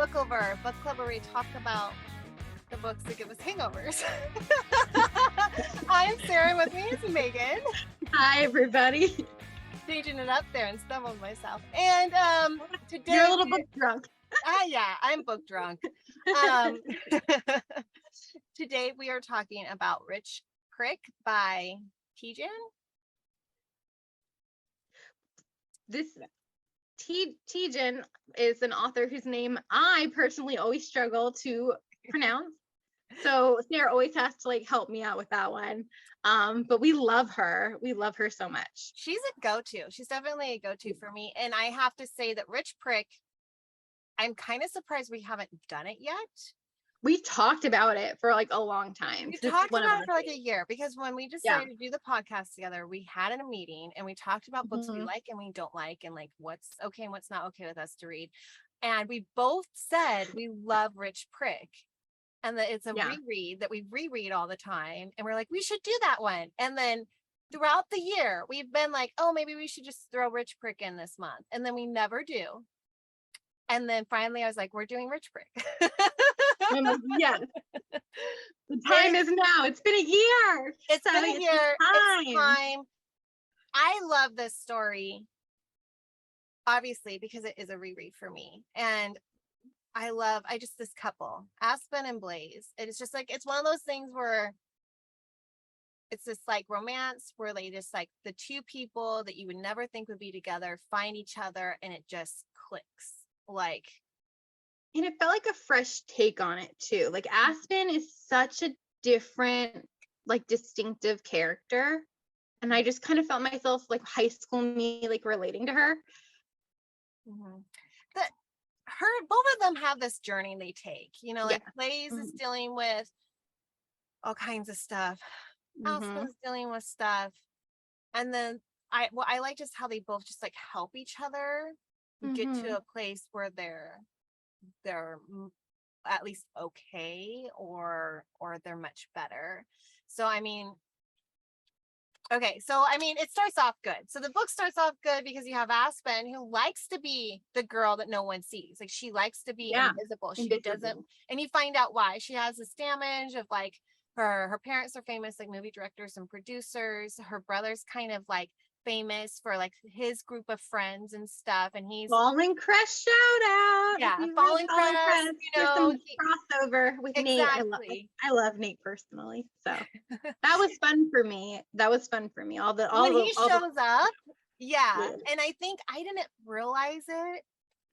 Book Over, book club where we talk about the books that give us hangovers. I'm Sarah, and with me is Megan. Hi, everybody. Changing it up there and stumbled myself. And today You're a little book drunk. Yeah, I'm book drunk. Today we are talking about Rich Prick by Tijan. This Tijan is an author whose name I personally always struggle to pronounce. So Sarah always has to like help me out with that one. But we love her. We love her so much. She's a go-to. She's definitely a go-to for me. And I have to say that Rich Prick, I'm kind of surprised we haven't done it yet. We talked about it for like a long time. We talked about it for like a year because when we decided to do the podcast together, we had in a meeting and we talked about books we like and we don't like and like what's okay and what's not okay with us to read. And we both said we love Rich Prick and that it's a reread that we reread all the time. And we're like, we should do that one. And then throughout the year, we've been like, oh, maybe we should just throw Rich Prick in this month. And then we never do. And then finally I was like, we're doing Rich Prick. Yes. The time is now. It's been a year. It's been a year. It's time. I love this story, obviously, because it is a reread for me. And I just this couple, Aspen and Blaze. It's just like, it's one of those things where it's this like romance where they just like the two people that you would never think would be together find each other and it just clicks. Like, and it felt like a fresh take on it too. Like Aspen is such a different, like distinctive character. And I just kind of felt myself like high school me, like relating to her. Both of them have this journey they take, you know, like Blaze is dealing with all kinds of stuff. Aspen's dealing with stuff. And then I like just how they both just like help each other get to a place where they're at least okay or they're much better. So I mean, it starts off good. So the book starts off good because you have Aspen who likes to be the girl that no one sees. Like she likes to be invisible. She doesn't, and you find out why. She has this damage of like her parents are famous like movie directors and producers. Her brother's kind of like famous for like his group of friends and stuff, and he's Falling Crest shout out. Falling Crest, you know, crossover with Nate. I love Nate personally, so that was fun for me. When he shows up, and I think I didn't realize it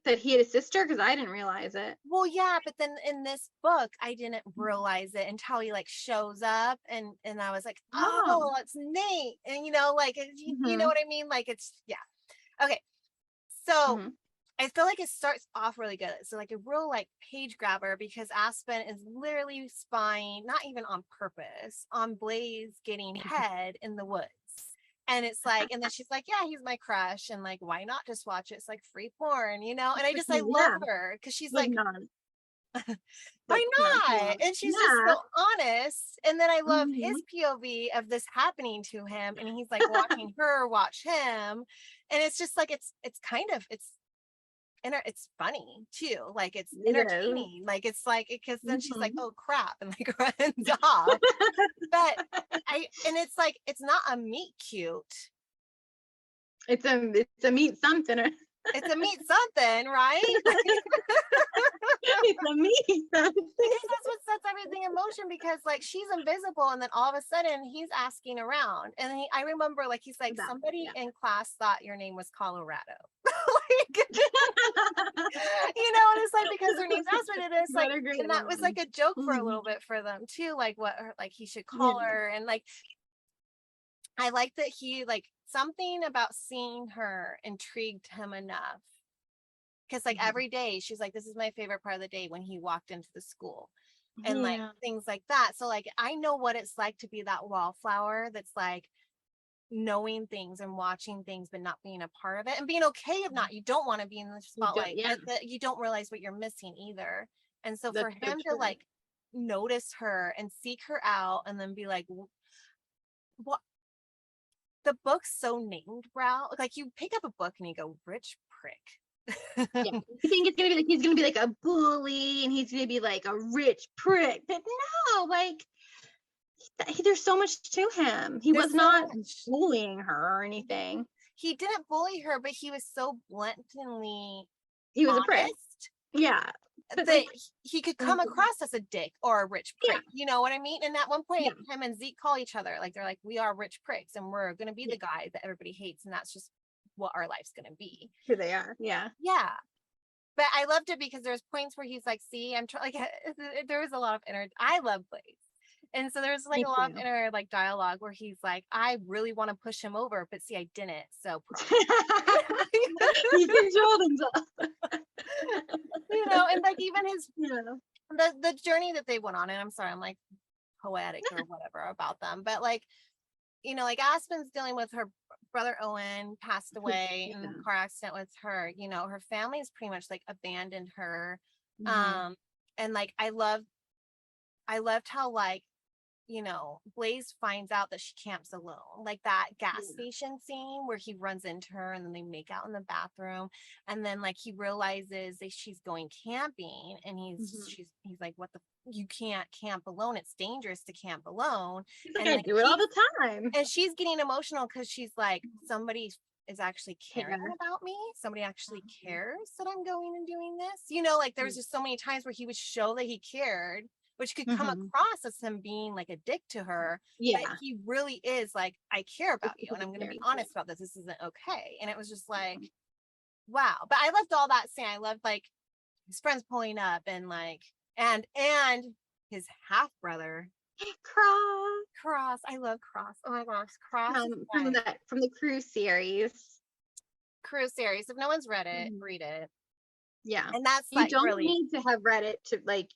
that he had a sister because I didn't realize it. Well, yeah, but then in this book, I didn't realize it until he like shows up, and I was like, oh, it's Nate, and you know, like you know what I mean? Like it's okay. So I feel like it starts off really good. So like a real like page grabber because Aspen is literally spying, not even on purpose, on Blaze getting head in the woods. And it's like, and then she's like, yeah, he's my crush. And like, why not just watch it? It's like free porn, you know? And I love her because she's like, why not? And she's just so honest. And then I love his POV of this happening to him. And he's like watching her watch him. And it's just like, it's funny too, like it's entertaining, like it's like because then she's like, oh crap, and like runs off. But it's like it's not a meet cute, it's a meet something. It's a meet something, right? It's a meet something. Because that's what sets everything in motion, because like she's invisible and then all of a sudden he's asking around, and I remember like he's like, somebody in class thought your name was Colorado. Like, you know, and it's like because her name's Aspen, and it's like, and that was like a joke for a little bit for them too, like what like he should call her. And like I like that he like something about seeing her intrigued him enough, because like every day she's like, this is my favorite part of the day when he walked into the school and like things like that. So like I know what it's like to be that wallflower that's like knowing things and watching things but not being a part of it, and being okay if not, you don't want to be in the spotlight, but you don't realize what you're missing either. And so for him to like notice her and seek her out and then be like, what, the book's so named, Brow. Like you pick up a book and you go, Rich Prick. Yeah, you think it's gonna be like he's gonna be like a bully and he's gonna be like a rich prick. But no, like there's so much to him. He There's was so not much. bullying her or anything. He didn't bully her, but he was so blatantly He was a prick. honest Yeah. But that like he could come across as a dick or a rich prick. Yeah. You know what I mean? And at one point, Yeah. him and Zeke call each other like they're like, we are rich pricks, and we're gonna be Yeah. the guy that everybody hates, and that's just what our life's gonna be. Who they are. Yeah. Yeah. But I loved it because there's points where he's like, see, I'm trying, like, there was a lot of inner, I love Blaze. And so there's like Me a lot of too. inner like dialogue where he's like, I really want to push him over, but see, I didn't. So He controlled himself. you know, and like even his Yeah. the journey that they went on, and I'm sorry, I'm like poetic or whatever about them, but like, you know, like Aspen's dealing with her brother Owen passed away in a car accident with her, you know, her family's pretty much like abandoned her. And like I loved how like, you know, Blaze finds out that she camps alone, like that gas station scene where he runs into her and then they make out in the bathroom, and then like he realizes that she's going camping, and he's like, what the, you can't camp alone, it's dangerous to camp alone. And I do it all the time, and she's getting emotional because she's like, somebody is actually caring about me, somebody actually cares that I'm going and doing this, you know, like there's just so many times where he would show that he cared, which could come across as him being like a dick to her. But he really is like, I care about you and I'm going to be honest about this. This isn't okay. And it was just like, wow. But I loved all that scene. I loved like his friends pulling up and like, and his half brother. Cross. I love Cross. Oh my gosh. Cross. From the Crew series. If no one's read it, read it. Yeah. And that's you like don't really need to have read it to like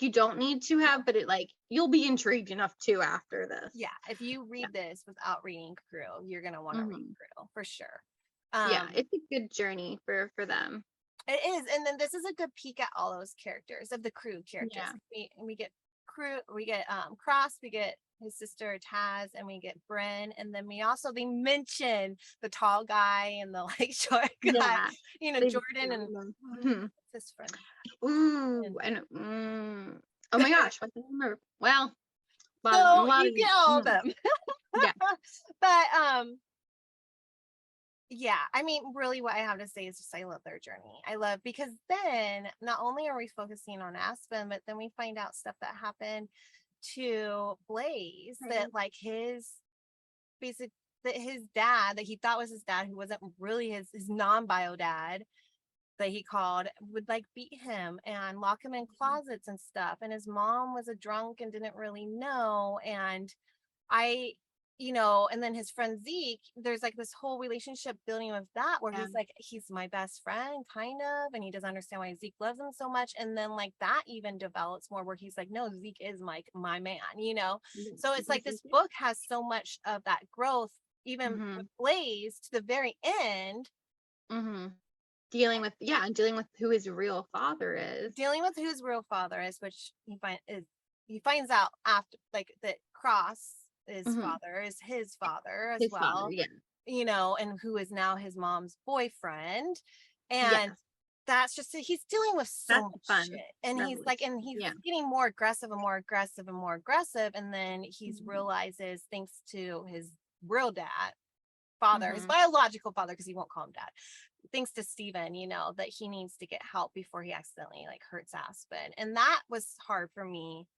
you don't need to have, but it like you'll be intrigued enough to after this. Yeah, if you read this without reading Crew, you're gonna want to read Crew for sure. Yeah, it's a good journey for them. It is, and then this is a good peek at all those characters of the Crew characters. We get Crew, we get Cross, we get his sister Taz, and we get Bryn, and then they mention the tall guy and the like short guy, you know, Jordan and his friend. Ooh, and oh my gosh, I can't remember. Well, so you get all of them. Yeah, but yeah, I mean, really what I have to say is just I love their journey. I love, because then not only are we focusing on Aspen, but then we find out stuff that happened to Blaze, that like his dad that he thought was his dad, who wasn't really his non-bio dad, that he called, would like beat him and lock him in closets and stuff. And his mom was a drunk and didn't really know. And you know, and then his friend Zeke, there's like this whole relationship building with that, where he's like, he's my best friend, kind of, and he doesn't understand why Zeke loves him so much. And then like that even develops more, where he's like, no, Zeke is my man, you know. So it's like this book has so much of that growth, even with Blaze to the very end. Dealing with who his real father is. Which he finds out after, like, that Cross father is his father as well. Father, you know, and who is now his mom's boyfriend. And that's just, he's dealing with so much shit. And he's like, and he's getting more aggressive and more aggressive and more aggressive. And then he's realizes, thanks to his real father, his biological father, because he won't call him dad, thanks to Steven, you know, that he needs to get help before he accidentally like hurts Aspen. And that was hard for me.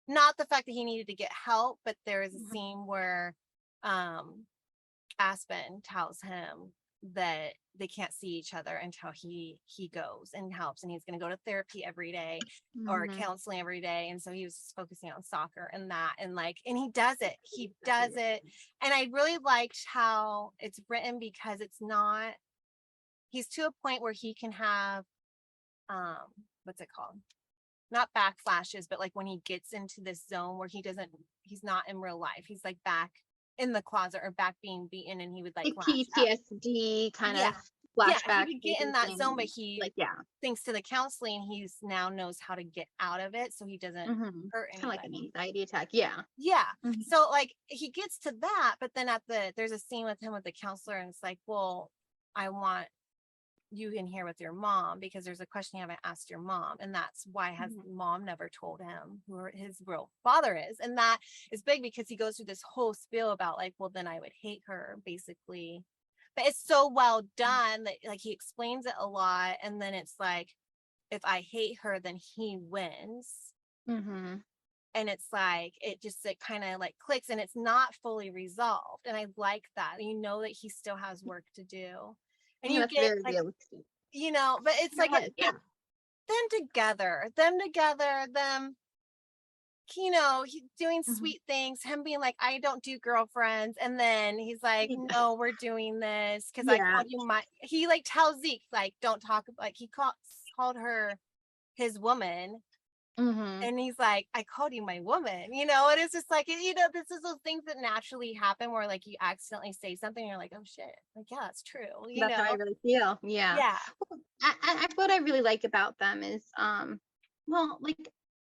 Not the fact that he needed to get help, but there is a scene where Aspen tells him that they can't see each other until he goes and helps, and he's going to go to therapy every day or counseling every day. And so he was just focusing on soccer and that, and like, and he does it. And I really liked how it's written, because it's not, he's to a point where he can have what's it called, not backflashes, but like when he gets into this zone where he's not in real life, he's like back in the closet or back being beaten, and he would like PTSD kind of flashback. He would get in that zone, but he thanks to the counseling, he's now knows how to get out of it, so he doesn't hurt anybody. Kind of like an anxiety attack. So like he gets to that, but then there's a scene with him with the counselor, and it's like, well, I want you in here with your mom because there's a question you haven't asked your mom, and that's why has mom never told him who his real father is. And that is big because he goes through this whole spiel about like, well, then I would hate her, basically. But it's so well done that like he explains it a lot, and then it's like, if I hate her, then he wins. And it's like it kind of like clicks, and it's not fully resolved, and I like that. You know that he still has work to do, and you that's get very like, realistic. you know, but it's like them together, them, you know, he doing sweet things, him being like, I don't do girlfriends, and then he's like, no, we're doing this because I called you my, he like tells Zeke like, don't talk, like he called her his woman. And he's like, I called you my woman, you know, and it's just like, you know, this is those things that naturally happen where like you accidentally say something and you're like, oh shit, like, yeah, that's true, you That's know. how I really feel. Yeah. What I really like about them is well, like,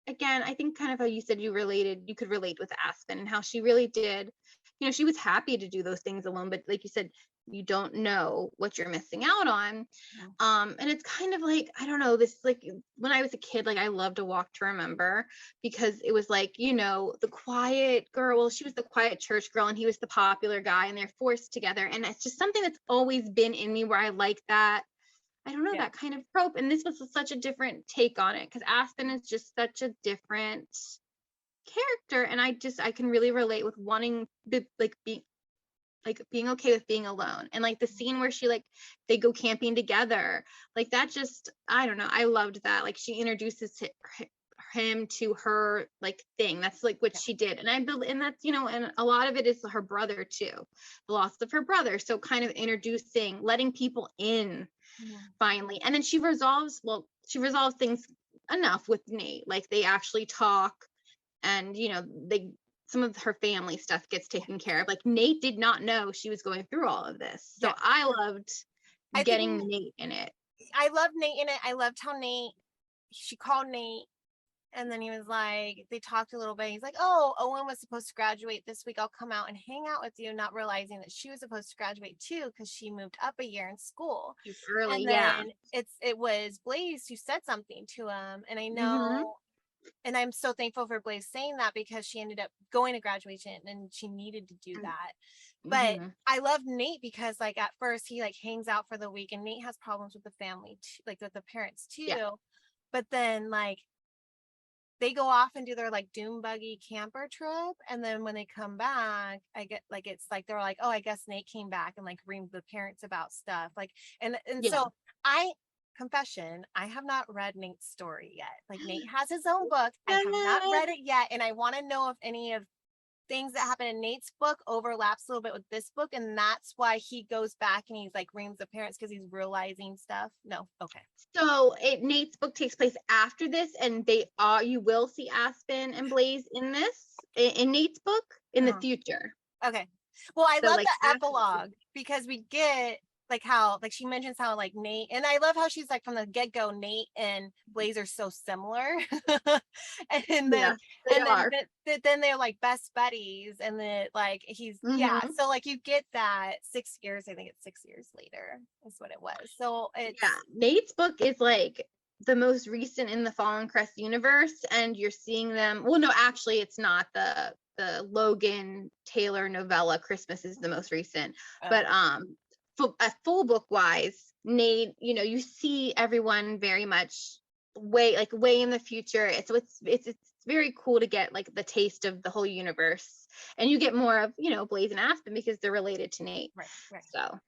again, I think kind of how you said you could relate with Aspen and how she really did, you know, she was happy to do those things alone, but like you said, you don't know what you're missing out on. And it's kind of like, I don't know, this, like, when I was a kid, like, I loved A Walk to Remember because it was like, you know, the quiet girl, well, she was the quiet church girl and he was the popular guy, and they're forced together, and it's just something that's always been in me where I like that, I don't know, that kind of trope. And this was such a different take on it because Aspen is just such a different character, and I can really relate with wanting to being okay with being alone. And like the scene where she, like, they go camping together, like that, just, I don't know, I loved that. Like she introduces him to her like thing, that's like what she did. And and that's, you know, and a lot of it is her brother too, the loss of her brother, so kind of introducing, letting people in finally. And then she resolves things enough with Nate, like they actually talk, and you know, some of her family stuff gets taken care of. Like Nate did not know she was going through all of this. So I loved getting Nate in it. I loved Nate in it. I loved how she called Nate, and then he was like, they talked a little bit. He's like, oh, Owen was supposed to graduate this week. I'll come out and hang out with you, not realizing that she was supposed to graduate too because she moved up a year in school. Early, and then it was Blaze who said something to him. And I know, and I'm so thankful for Blaze saying that because she ended up going to graduation and she needed to do that. But I love Nate because like at first he like hangs out for the week, and Nate has problems with the family too, like with the parents too. But then like they go off and do their like doom buggy camper trip, and then when they come back, I get like, it's like they're like, oh, I guess Nate came back and like reamed the parents about stuff, like, and so confession, I have not read Nate's story yet. Like Nate has his own book, I have not read it yet, and I want to know if any of things that happen in Nate's book overlaps a little bit with this book, and that's why he goes back and he's like reams the parents because he's realizing stuff. No, okay. So Nate's book takes place after this, and you will see Aspen and Blaze in this in Nate's book in the future. Okay. Well, I love the epilogue because we get like how, like she mentions how like Nate, and I love how she's like from the get-go, Nate and Blaze are so similar. and then then they're like best buddies, and then like he's so like you get that 6 years, I think it's 6 years later is what it was. So it's Nate's book is like the most recent in the Fallen Crest universe, and you're seeing them, well, no, actually it's not, the Logan Taylor novella Christmas is the most recent, but full book wise, Nate, you know, you see everyone very much way in the future. It's very cool to get like the taste of the whole universe, and you get more of, you know, Blaze and Aspen because they're related to Nate. Right. So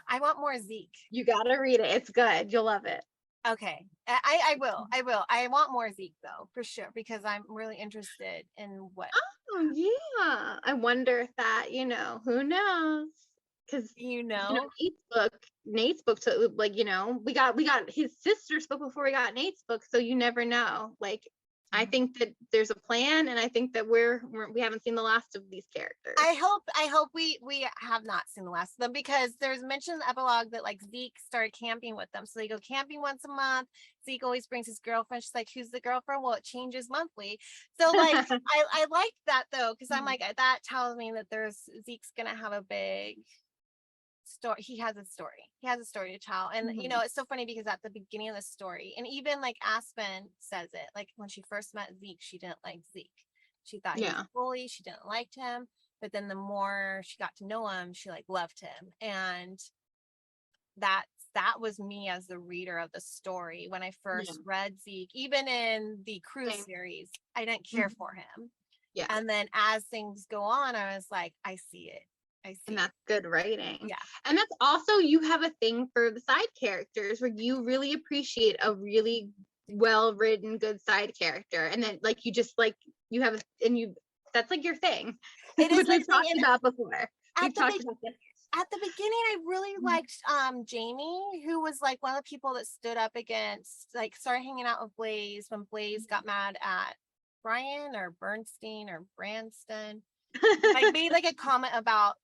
I want more Zeke. You gotta read it. It's good. You'll love it. Okay. I will. I want more Zeke though, for sure, because I'm really interested in what. Oh yeah. I wonder if that, you know, who knows? Because Nate's book, so like, you know, we got his sister's book before we got Nate's book, so you never know. Like, I think that there's a plan, and I think that we haven't seen the last of these characters. I hope we have not seen the last of them, because there's mention in the epilogue that like Zeke started camping with them, so they go camping once a month. Zeke always brings his girlfriend. She's like, who's the girlfriend? Well, it changes monthly. So like I like that though, because I'm like, that tells me that Zeke's gonna have a big story. He has a story. He has a story to tell. And you know, it's so funny because at the beginning of the story, and even like Aspen says it, like when she first met Zeke, she didn't like Zeke. She thought he was a bully. She didn't like him. But then the more she got to know him, she like loved him. And that was me as the reader of the story. When I first read Zeke, even in the Crew series, I didn't care for him. Yeah. And then as things go on, I was like, I see it. And that's good writing. Yeah. And that's also, you have a thing for the side characters where you really appreciate a really well written, good side character. And then like, you just like, you have, that's like your thing. It is. Which we've talked about before. At the beginning, I really liked Jamie, who was like one of the people that stood up against, like started hanging out with Blaze when Blaze got mad at Brian or Bernstein or Branston. Like made like a comment about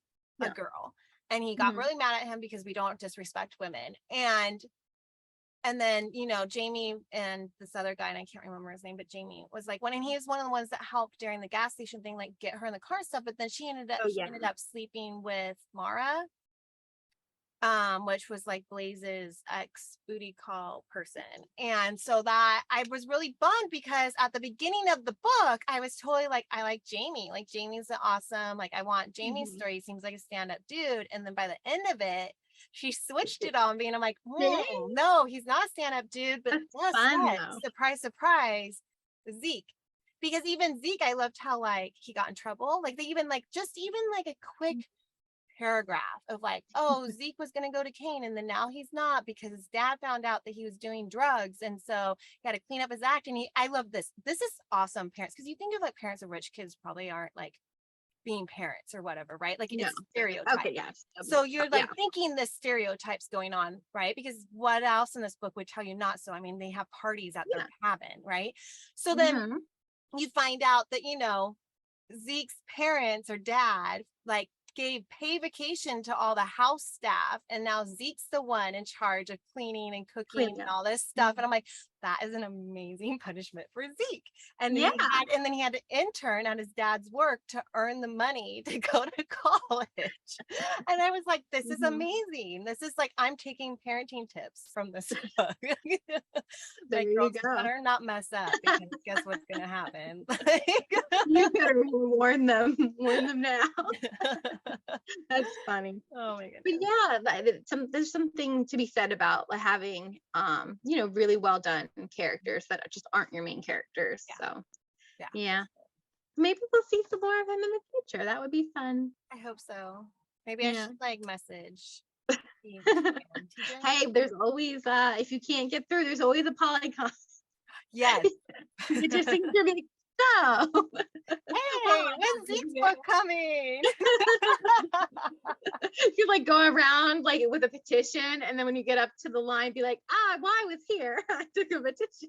a girl, and he got really mad at him because we don't disrespect women. And then, you know, Jamie and this other guy, and I can't remember his name, but Jamie was like and he was one of the ones that helped during the gas station thing, like get her in the car and stuff. But then she ended up sleeping with Mara, which was like Blaze's ex booty call person. And so that I was really bummed because at the beginning of the book, I was totally like, I like Jamie. Like Jamie's awesome. Like I want Jamie's story. He seems like a stand-up dude. And then by the end of it, she switched it on me, and I'm like, no, he's not a stand-up dude, but surprise, surprise, Zeke. Because even Zeke, I loved how like he got in trouble. Like they even like a quick paragraph of like, oh, Zeke was going to go to Kane, and then now he's not because his dad found out that he was doing drugs, and so he had to clean up his act. And I love this. This is awesome, parents, because you think of like parents of rich kids probably aren't like being parents or whatever, right? Like it's stereotype. Okay, so you're like thinking the stereotypes going on, right? Because what else in this book would tell you not so? I mean, they have parties at their cabin, right? So then you find out that, you know, Zeke's parents or dad like gave pay vacation to all the house staff, and now Zeke's the one in charge of cleaning and cooking and all this stuff. And I'm like, that is an amazing punishment for Zeke. And then he had to intern at his dad's work to earn the money to go to college. And I was like, this is amazing. This is like, I'm taking parenting tips from this book. Like, girls better not mess up, because guess what's gonna happen? You better warn them now. That's funny. Oh my goodness. But yeah, there's something to be said about like having you know, really well done characters that just aren't your main characters. So maybe we'll see some more of him in the future. That would be fun. I hope so. Maybe I should like message. Hey, there's always if you can't get through, there's always a polycon. Yes. You just think you're like, so hey, when's Zeke's book coming? You like go around like with a petition, and then when you get up to the line, be like, well, I was here. I took a petition.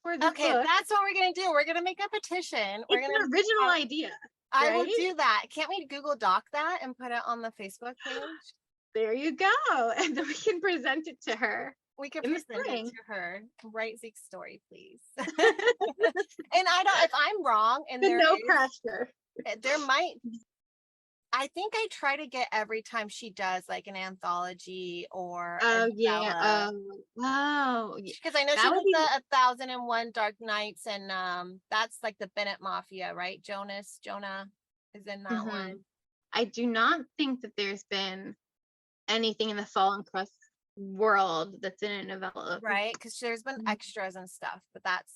Okay, book. That's what we're gonna do. We're gonna make a petition. We're gonna an original idea. I will do that. Can't we Google Doc that and put it on the Facebook page? There you go. And then we can present it to her. We can present it to her. Write Zeke's story, please. And if I'm wrong, and no pressure. There might. I think I try to get every time she does like an anthology or wow, because I know she does the 1001 Dark Nights, and that's like the Bennett Mafia, right? Jonah is in that one. I do not think that there's been anything in the Fallen Crust world that's in a novella, right? Because there's been extras and stuff, but that's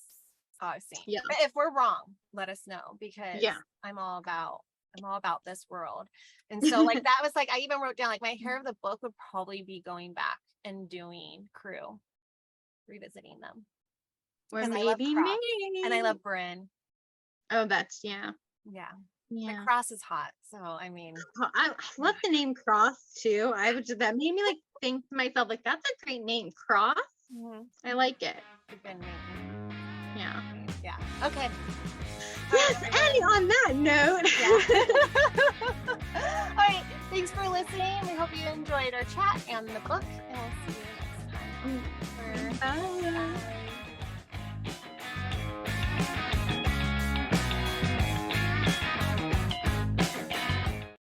all I've seen. But if we're wrong, let us know, because I'm all about this world. And so like that was like, I even wrote down like my hair of the book would probably be going back and doing Crew, revisiting them. Or maybe me. And I love Bryn. Oh, that's The Cross is hot, so I mean, I love the name Cross too. That made me like think to myself, like, that's a great name, Cross. I like it. Good name. Yeah. Okay. Yes, and on that note. All right. Thanks for listening. We hope you enjoyed our chat and the book, and we'll see you next time. Bye.